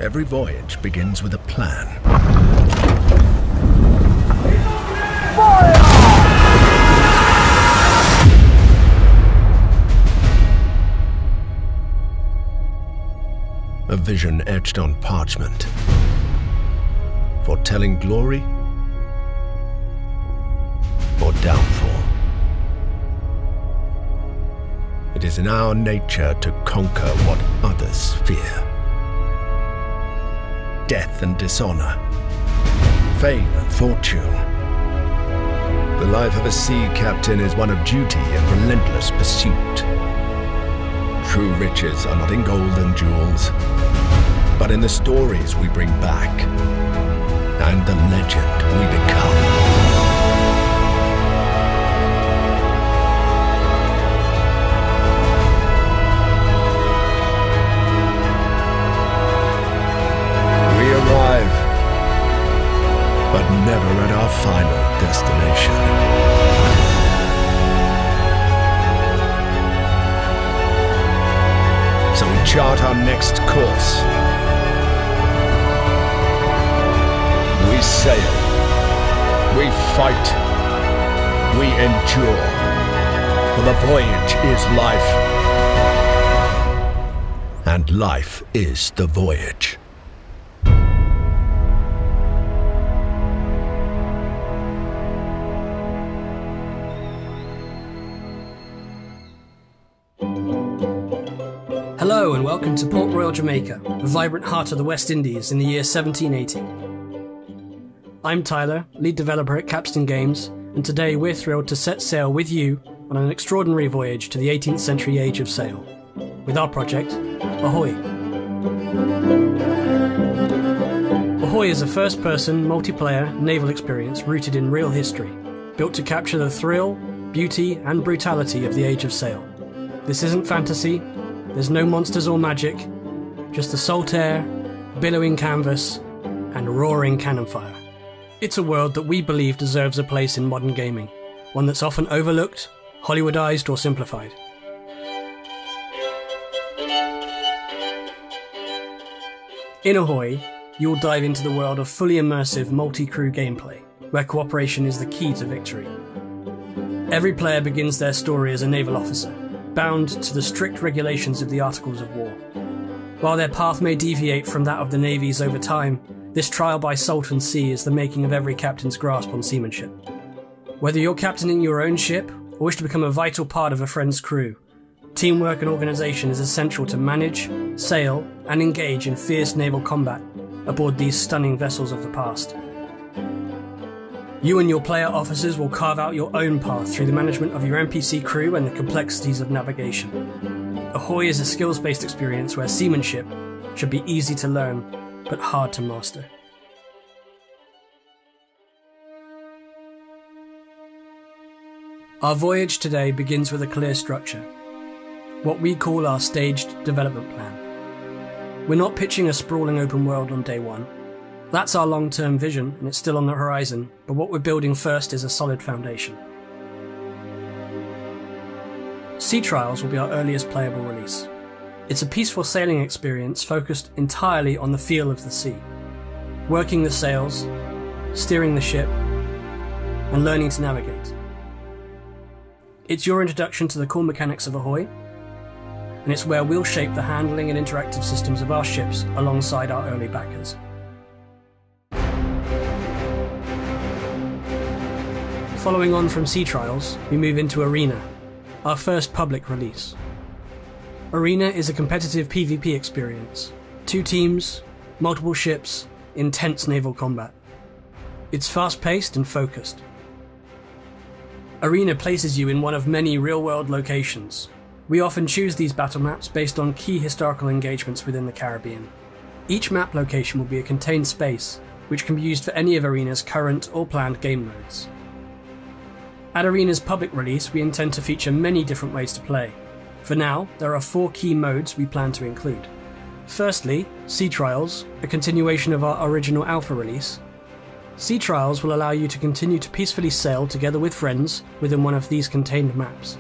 Every voyage begins with a plan. A vision etched on parchment, foretelling glory or downfall. It is in our nature to conquer what others fear. Death and dishonor, fame and fortune. The life of a sea captain is one of duty and relentless pursuit. True riches are not in gold and jewels, but in the stories we bring back and the legend we become. We arrive, but never at our final destination. So we chart our next course. We sail. We fight. We endure. For the voyage is life. And life is the voyage. Hello and welcome to Port Royal, Jamaica, the vibrant heart of the West Indies in the year 1780. I'm Tyler, lead developer at Capstan Games, and today we're thrilled to set sail with you on an extraordinary voyage to the 18th century age of sail, with our project, Ahoy. Ahoy is a first-person, multiplayer naval experience rooted in real history, built to capture the thrill, beauty and brutality of the age of sail. This isn't fantasy. There's no monsters or magic, just the salt air, billowing canvas, and roaring cannon fire. It's a world that we believe deserves a place in modern gaming, one that's often overlooked, Hollywoodized or simplified. In Ahoy, you'll dive into the world of fully immersive multi-crew gameplay, where cooperation is the key to victory. Every player begins their story as a naval officer, bound to the strict regulations of the Articles of War. While their path may deviate from that of the navies over time, this trial by salt and sea is the making of every captain's grasp on seamanship. Whether you're captaining your own ship or wish to become a vital part of a friend's crew, teamwork and organisation is essential to manage, sail and engage in fierce naval combat aboard these stunning vessels of the past. You and your player officers will carve out your own path through the management of your NPC crew and the complexities of navigation. Ahoy is a skills-based experience where seamanship should be easy to learn, but hard to master. Our voyage today begins with a clear structure, what we call our staged development plan. We're not pitching a sprawling open world on day one. That's our long-term vision, and it's still on the horizon, but what we're building first is a solid foundation. Sea Trials will be our earliest playable release. It's a peaceful sailing experience focused entirely on the feel of the sea, working the sails, steering the ship, and learning to navigate. It's your introduction to the core mechanics of Ahoy, and it's where we'll shape the handling and interactive systems of our ships alongside our early backers. Following on from Sea Trials, we move into Arena, our first public release. Arena is a competitive PvP experience. 2 teams, multiple ships, intense naval combat. It's fast-paced and focused. Arena places you in one of many real-world locations. We often choose these battle maps based on key historical engagements within the Caribbean. Each map location will be a contained space, which can be used for any of Arena's current or planned game modes. At Arena's public release, we intend to feature many different ways to play. For now, there are 4 key modes we plan to include. Firstly, Sea Trials, a continuation of our original alpha release. Sea Trials will allow you to continue to peacefully sail together with friends within one of these contained maps.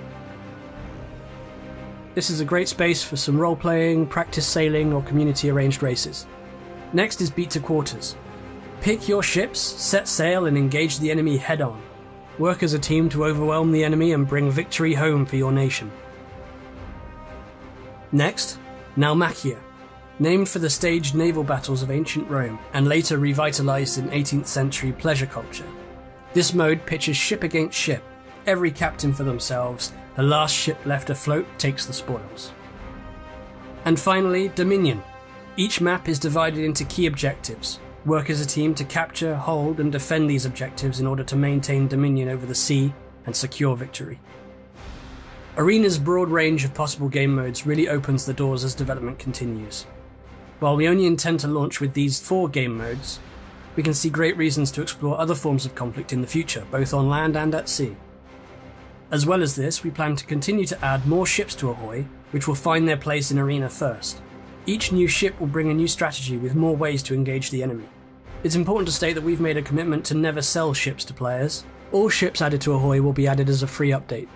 This is a great space for some role-playing, practice sailing or community-arranged races. Next is beat to quarters. Pick your ships, set sail and engage the enemy head on. Work as a team to overwhelm the enemy and bring victory home for your nation. Next, Naumachia, named for the staged naval battles of ancient Rome and later revitalized in 18th century pleasure culture. This mode pitches ship against ship, every captain for themselves, the last ship left afloat takes the spoils. And finally, Dominion. Each map is divided into key objectives. Work as a team to capture, hold and defend these objectives in order to maintain dominion over the sea and secure victory. Arena's broad range of possible game modes really opens the doors as development continues. While we only intend to launch with these 4 game modes, we can see great reasons to explore other forms of conflict in the future, both on land and at sea. As well as this, we plan to continue to add more ships to Ahoy, which will find their place in Arena first. Each new ship will bring a new strategy with more ways to engage the enemy. It's important to state that we've made a commitment to never sell ships to players. All ships added to Ahoy will be added as a free update.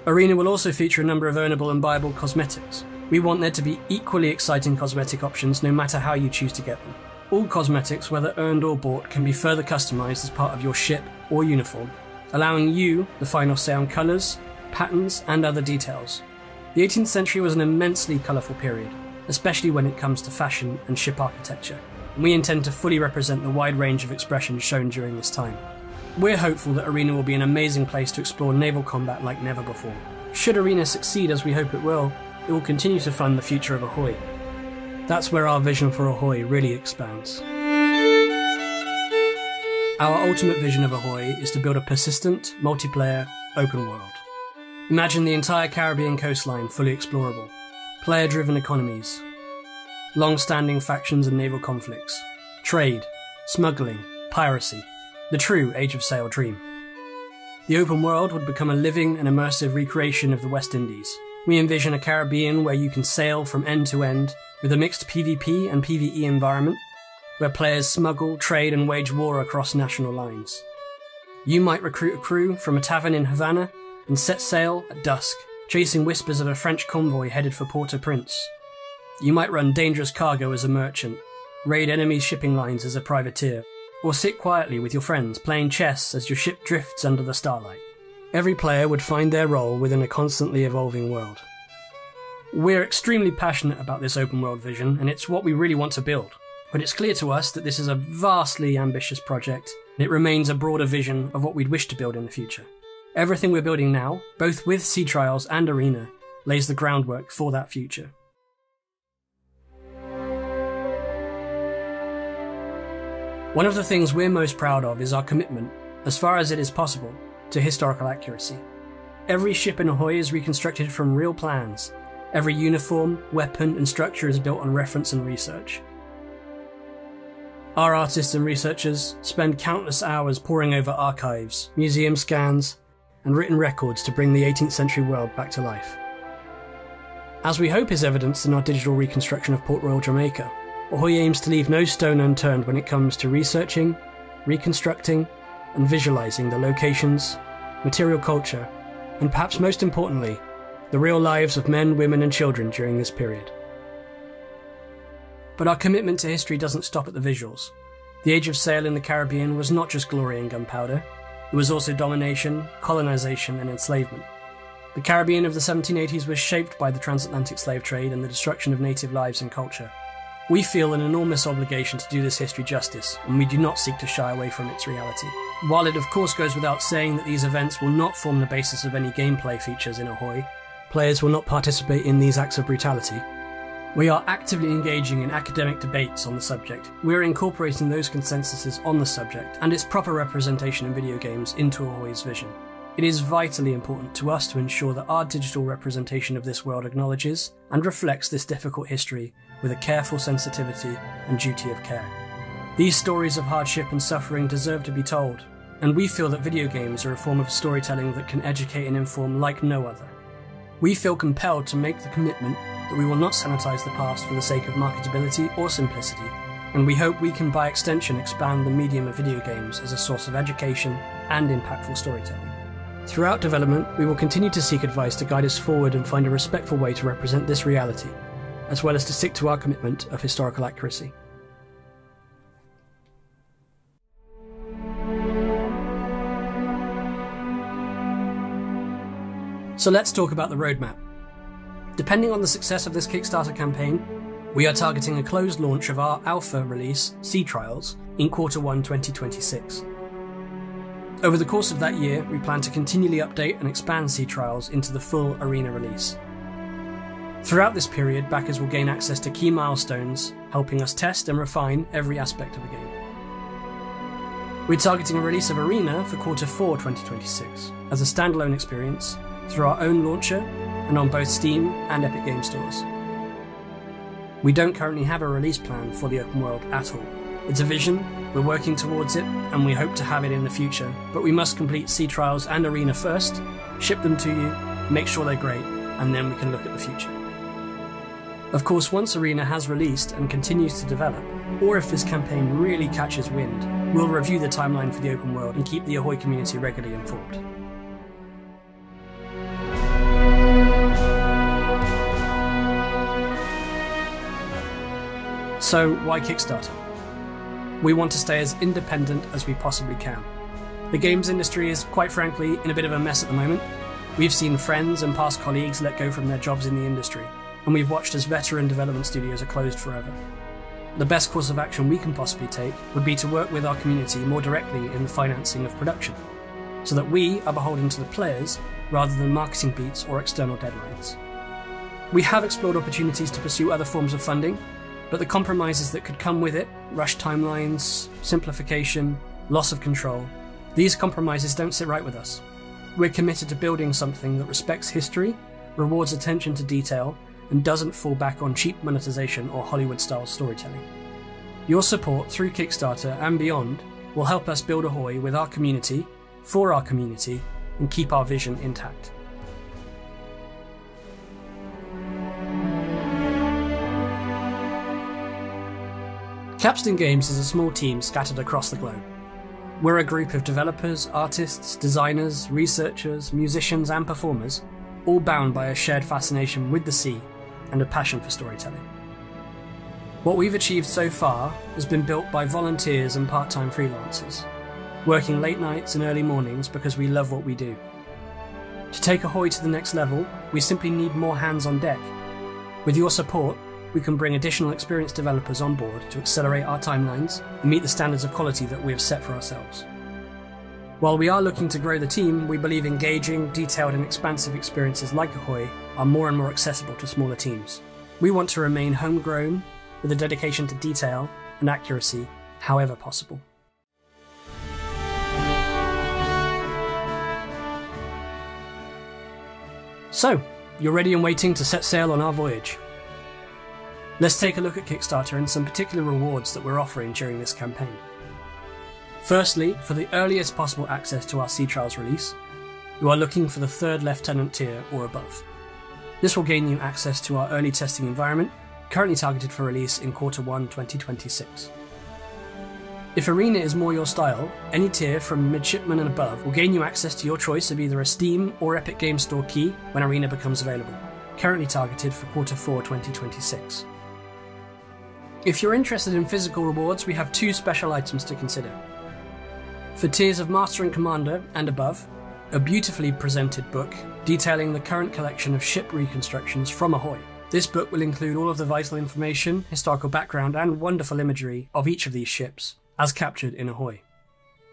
Arena will also feature a number of earnable and buyable cosmetics. We want there to be equally exciting cosmetic options no matter how you choose to get them. All cosmetics, whether earned or bought, can be further customized as part of your ship or uniform, allowing you the final say on colours, patterns and other details. The 18th century was an immensely colourful period, especially when it comes to fashion and ship architecture, and we intend to fully represent the wide range of expressions shown during this time. We're hopeful that Arena will be an amazing place to explore naval combat like never before. Should Arena succeed as we hope it will continue to fund the future of Ahoy. That's where our vision for Ahoy really expands. Our ultimate vision of Ahoy is to build a persistent, multiplayer, open world. Imagine the entire Caribbean coastline fully explorable, player-driven economies, long-standing factions and naval conflicts, trade, smuggling, piracy, the true Age of Sail dream. The open world would become a living and immersive recreation of the West Indies. We envision a Caribbean where you can sail from end to end with a mixed PvP and PvE environment, where players smuggle, trade and wage war across national lines. You might recruit a crew from a tavern in Havana and set sail at dusk, chasing whispers of a French convoy headed for Port-au-Prince. You might run dangerous cargo as a merchant, raid enemy shipping lines as a privateer, or sit quietly with your friends playing chess as your ship drifts under the starlight. Every player would find their role within a constantly evolving world. We're extremely passionate about this open world vision, and it's what we really want to build. But it's clear to us that this is a vastly ambitious project, and it remains a broader vision of what we'd wish to build in the future. Everything we're building now, both with Sea Trials and Arena, lays the groundwork for that future. One of the things we're most proud of is our commitment, as far as it is possible, to historical accuracy. Every ship in Ahoy is reconstructed from real plans. Every uniform, weapon and structure is built on reference and research. Our artists and researchers spend countless hours poring over archives, museum scans, and written records to bring the 18th century world back to life. As we hope is evidenced in our digital reconstruction of Port Royal, Jamaica, Ahoy aims to leave no stone unturned when it comes to researching, reconstructing, and visualizing the locations, material culture, and perhaps most importantly, the real lives of men, women, and children during this period. But our commitment to history doesn't stop at the visuals. The Age of Sail in the Caribbean was not just glory and gunpowder, it was also domination, colonization, and enslavement. The Caribbean of the 1780s was shaped by the transatlantic slave trade and the destruction of native lives and culture. We feel an enormous obligation to do this history justice, and we do not seek to shy away from its reality. While it of course goes without saying that these events will not form the basis of any gameplay features in Ahoy, players will not participate in these acts of brutality, we are actively engaging in academic debates on the subject. We're incorporating those consensuses on the subject and its proper representation in video games into Ahoy's vision. It is vitally important to us to ensure that our digital representation of this world acknowledges and reflects this difficult history with a careful sensitivity and duty of care. These stories of hardship and suffering deserve to be told, and we feel that video games are a form of storytelling that can educate and inform like no other. We feel compelled to make the commitment that we will not sanitize the past for the sake of marketability or simplicity, and we hope we can by extension expand the medium of video games as a source of education and impactful storytelling. Throughout development, we will continue to seek advice to guide us forward and find a respectful way to represent this reality, as well as to stick to our commitment of historical accuracy. So let's talk about the roadmap. Depending on the success of this Kickstarter campaign, we are targeting a closed launch of our alpha release, Sea Trials, in Q1 2026. Over the course of that year, we plan to continually update and expand Sea Trials into the full arena release. Throughout this period, backers will gain access to key milestones, helping us test and refine every aspect of the game. We're targeting a release of Arena for Q4 2026 as a standalone experience through our own launcher and on both Steam and Epic Games stores. We don't currently have a release plan for the open world at all. It's a vision, we're working towards it, and we hope to have it in the future, but we must complete Sea Trials and Arena first, ship them to you, make sure they're great, and then we can look at the future. Of course, once Arena has released and continues to develop, or if this campaign really catches wind, we'll review the timeline for the open world and keep the Ahoy community regularly informed. So, why Kickstarter? We want to stay as independent as we possibly can. The games industry is, quite frankly, in a bit of a mess at the moment. We've seen friends and past colleagues let go from their jobs in the industry, and we've watched as veteran development studios are closed forever. The best course of action we can possibly take would be to work with our community more directly in the financing of production, so that we are beholden to the players rather than marketing beats or external deadlines. We have explored opportunities to pursue other forms of funding, but the compromises that could come with it, rushed timelines, simplification, loss of control, these compromises don't sit right with us. We're committed to building something that respects history, rewards attention to detail, and doesn't fall back on cheap monetization or Hollywood-style storytelling. Your support through Kickstarter and beyond will help us build Ahoy with our community, for our community, and keep our vision intact. Capstan Games is a small team scattered across the globe. We're a group of developers, artists, designers, researchers, musicians, and performers, all bound by a shared fascination with the sea and a passion for storytelling. What we've achieved so far has been built by volunteers and part-time freelancers, working late nights and early mornings because we love what we do. To take Ahoy to the next level, we simply need more hands on deck. With your support, we can bring additional experienced developers on board to accelerate our timelines and meet the standards of quality that we have set for ourselves. While we are looking to grow the team, we believe engaging, detailed and expansive experiences like Ahoy are more and more accessible to smaller teams. We want to remain homegrown with a dedication to detail and accuracy, however possible. So, you're ready and waiting to set sail on our voyage. Let's take a look at Kickstarter and some particular rewards that we're offering during this campaign. Firstly, for the earliest possible access to our Sea Trials release, you are looking for the 3rd Lieutenant tier or above. This will gain you access to our early testing environment, currently targeted for release in Q1 2026. If Arena is more your style, any tier from Midshipman and above will gain you access to your choice of either a Steam or Epic Games Store key when Arena becomes available, currently targeted for Q4 2026. If you're interested in physical rewards, we have 2 special items to consider. For tiers of Master and Commander and above, a beautifully presented book detailing the current collection of ship reconstructions from Ahoy. This book will include all of the vital information, historical background and wonderful imagery of each of these ships, as captured in Ahoy.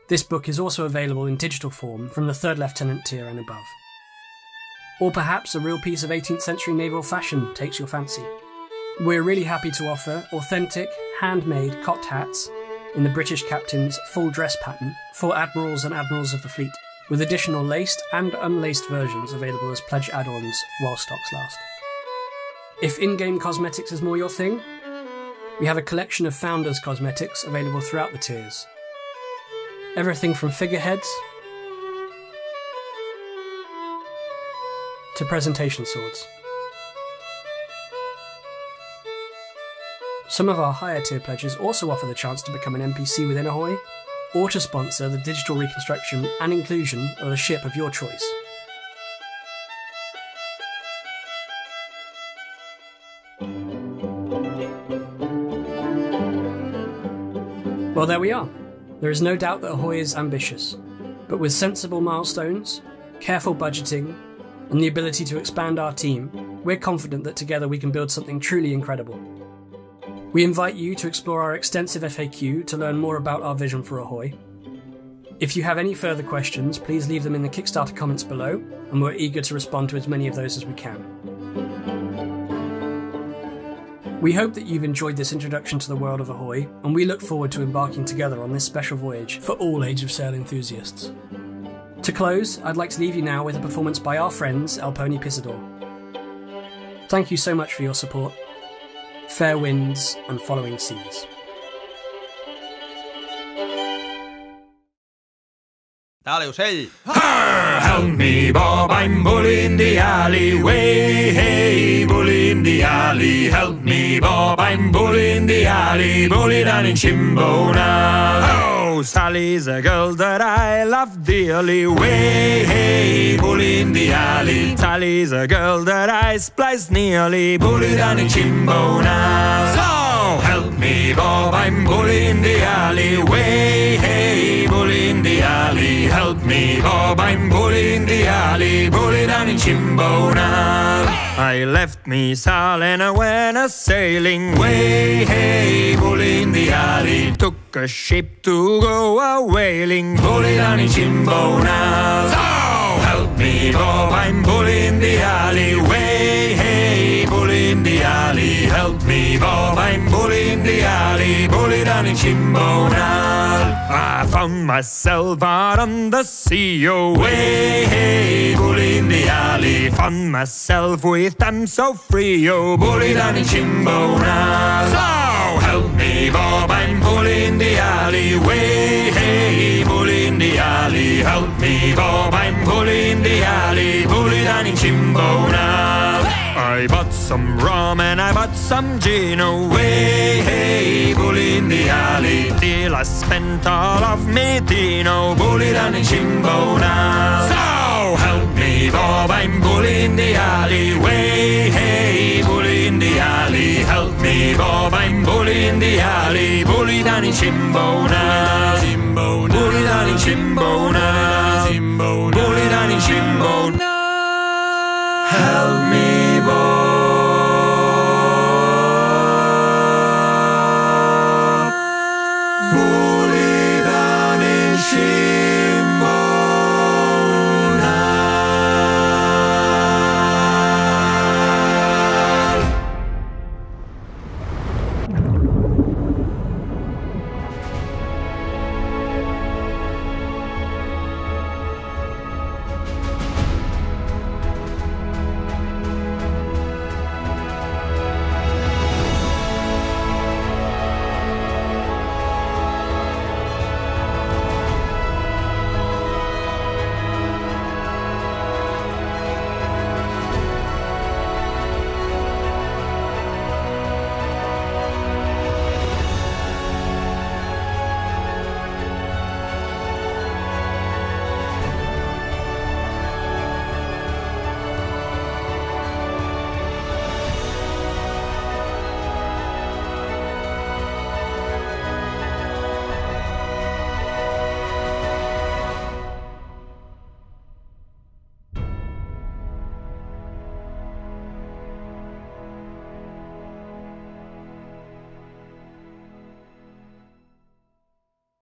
This book is also available in digital form from the 3rd Lieutenant tier and above. Or perhaps a real piece of 18th century naval fashion takes your fancy. We're really happy to offer authentic, handmade cocked hats in the British captain's full dress pattern for admirals and admirals of the fleet, with additional laced and unlaced versions available as pledge add-ons while stocks last. If in-game cosmetics is more your thing, we have a collection of Founders cosmetics available throughout the tiers. Everything from figureheads to presentation swords. Some of our higher tier pledges also offer the chance to become an NPC within Ahoy, or to sponsor the digital reconstruction and inclusion of a ship of your choice. Well, there we are. There is no doubt that Ahoy is ambitious, but with sensible milestones, careful budgeting, and the ability to expand our team, we're confident that together we can build something truly incredible. We invite you to explore our extensive FAQ to learn more about our vision for Ahoy. If you have any further questions, please leave them in the Kickstarter comments below, and we're eager to respond to as many of those as we can. We hope that you've enjoyed this introduction to the world of Ahoy, and we look forward to embarking together on this special voyage for all Age of Sail enthusiasts. To close, I'd like to leave you now with a performance by our friends, Pony Pisador. Thank you so much for your support. Fair winds and following seas. Alius, hej! Help me, Bob, I'm Bulley in the alley. Way, hey, Bulley in the alley. Help me, Bob, I'm Bulley in the alley. Bully down in Chimbo now. Oh, Sally's a girl that I love dearly. Way, hey, Bulley in the alley. Sally's a girl that I splice nearly. Bully down in Chimbo now. So, help me, Bob, I'm Bulley in the alley. Way, hey, Bulley in the alley. Help me, Bob, I'm Bulley in the alley. Bully down in Chimbo now. I left me Sal and I went a-sailing. Way, hey, Bulley in the alley. Took a ship to go a-whaling. Bully down in Chimbo now. So, help me, Bob, I'm Bulley in the alley. Way, hey, Bulley in the alley. Help me, Bob, I'm Bulley in the alley. Bully down in Chimbo now. I found myself out on the sea. Oh, way, hey, Bulley in the alley. Found myself with them so free. Oh, Bully down in Chimbo now. So, help me, Bob, I'm Bulley in the alley. Way, hey, Bulley in the alley. Help me, Bob, I'm Bulley in the alley. Bully down in Chimbo now. I bought some rum and I bought some gin. Away, hey, Bulley in the alley. Till I spent all of me Dino. Bully down in Chimbo now. So, help me, Bob, I'm Bulley in the alley. Way, hey, Bulley in the alley. Help me, Bob, I'm Bulley in the alley. Bully down in Chimbo now. Bully down in Chimbo now.